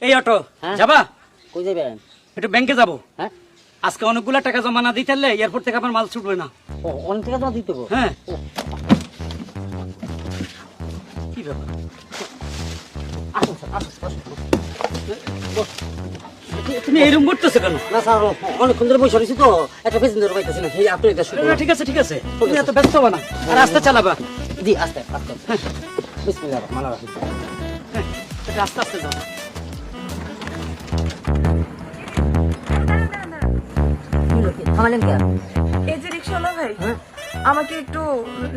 এই অটো যাবা? কই যাবেন? একটু ব্যাংকে যাবো। হ্যাঁ, আজকে অনেকগুলা টাকা জমা না দিতে পারলে এয়ারপোর্ট থেকে আমার মাল ছুটবে না। ও অনেক টাকা জমা দিতে হবে। হ্যাঁ, কি ব্যাপার? আসুন স্যার, আসুন আসুন। তুমি এরকম করতেছো কেন? না স্যার, অনেকক্ষণ ধরে বসে রয়েছি তো, একটা প্যাসেঞ্জার পাইতেছি না। এই আপনি এটা শুরু না, ঠিক আছে ঠিক আছে, তুমি এত ব্যস্ত হবা না, আর আস্তে চালাবা। জি, আস্তে আস্তে। বিসমিল্লাহির রহমানির রহিম। হ্যাঁ, একটু আস্তে আস্তে যাও। থামালেন কে? এই যে রিক্সাওয়ালা ভাই, হ্যাঁ, আমাকে একটু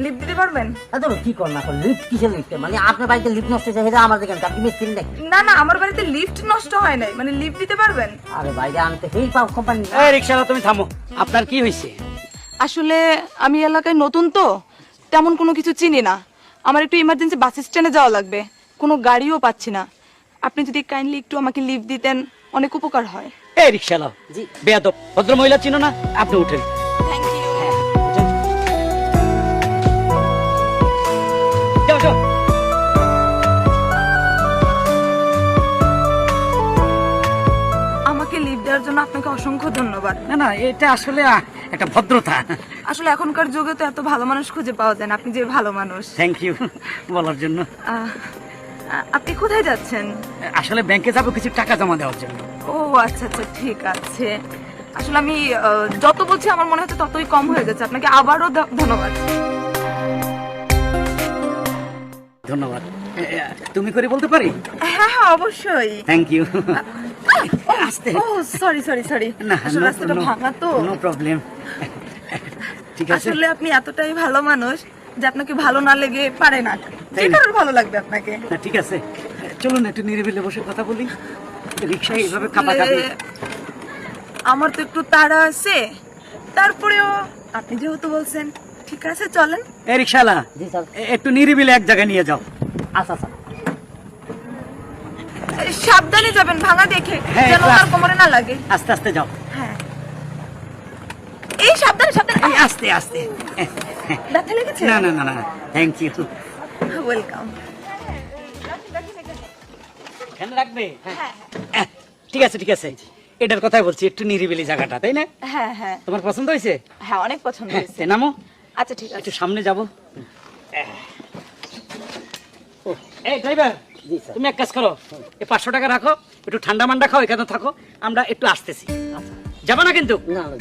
লিফট দিতে পারবেন? এত কি কর না কর, লিফট কিসের লিফট? মানে আপনার বাড়িতে লিফট নষ্ট হয়েছে সেটা আমার দেখেন, আপনি মিস্ত্রি নাকি? না না, আমার বাড়িতে লিফট নষ্ট হয় নাই, মানে লিফট দিতে পারবেন? আরে বাইরে আনতে সেই পাও কোম্পানি। এই রিকশাওয়ালা, তুমি থামো। আপনার কি হয়েছে? আসলে আমি এলাকায় নতুন তো, তেমন কোনো কিছু চিনি না। আমার একটু ইমার্জেন্সি বাস স্ট্যান্ডে যাওয়া লাগবে, কোনো গাড়িও পাচ্ছি না। আপনি যদি কাইন্ডলি একটু আমাকে লিফট দিতেন, অনেক উপকার হয়। এই রিকশাওয়ালা, জি। বেয়াদব ভদ্র মহিলা চিনো না? আপনি উঠেন। Thank you. যাও যাও। আমাকে লিফট দেওয়ার জন্য আপনাকে অসংখ্য ধন্যবাদ। না না, এটা আসলে একটা ভদ্রতা। আসলে এখনকার যুগে তো এত ভালো মানুষ খুঁজে পাওয়া যায় না, আপনি যে ভালো মানুষ। থ্যাংক ইউ বলার জন্য। আপনি কোথায় যাচ্ছেন? আসলে ব্যাংকে যাবো কিছু টাকা জমা দেওয়ার জন্য। ও আচ্ছা আচ্ছা, ঠিক আছে। আসলে আমি যত বলছি আমার মনে হচ্ছে ততই কম হয়ে যাচ্ছে। আপনাকে আবারও ধন্যবাদ। ধন্যবাদ। তুমি করে বলতে পারি? হ্যাঁ হ্যাঁ, অবশ্যই। Thank you. আস্তে। ও সরি সরি সরি, না, আসলে রাস্তাটা ভাঙা তো। No problem. ঠিক আছে। আসলে আপনি এতটাই ভালো মানুষ যে আপনাকে ভালো না লেগে পারে না। তাই যে না? কারোর ভালো লাগবে আপনাকে। না, ঠিক আছে, চলুন একটু নিরিবিলি বসে কথা বলি। রিক্সায় এইভাবে কাঁপাকাঁপি। আসলে আমার তো একটু তাড়া আছে, তারপরেও আপনি যেহেতু বলছেন, ঠিক আছে চলেন। এই রিক্সাওয়ালা, জি স্যার। একটু নিরিবিলি এক জায়গায় নিয়ে যাও। আচ্ছা স্যার। সাবধানে যাবেন, ভাঙা দেখে, হ্যাঁ, যেন একটু তার কোমরে না লাগে। আস্তে আস্তে যাও। হ্যাঁ, এই সাবধানে সাবধানে। এই আস্তে আস্তে। ব্যথা লেগেছে? না না না না, থ্যাংক ইউ। ওয়েলকাম। এখানে রাখবে? ঠিক আছে ঠিক আছে, এটার কথাই বলছি, একটু নিরিবিলি জায়গাটা, তাই না? হ্যাঁ হ্যাঁ তোমার পছন্দ হয়েছে? হ্যাঁ, অনেক পছন্দ হয়েছে। নামো, আচ্ছা ঠিক আছে। একটু সামনে যাবো। এই ড্রাইভার, জি স্যার। তুমি এক কাজ করো, এই 500 টাকা রাখো, একটু ঠান্ডা মান্ডা খাও, এখানে থাকো, আমরা একটু আসতেছি। যাবো না কিন্তু? না না,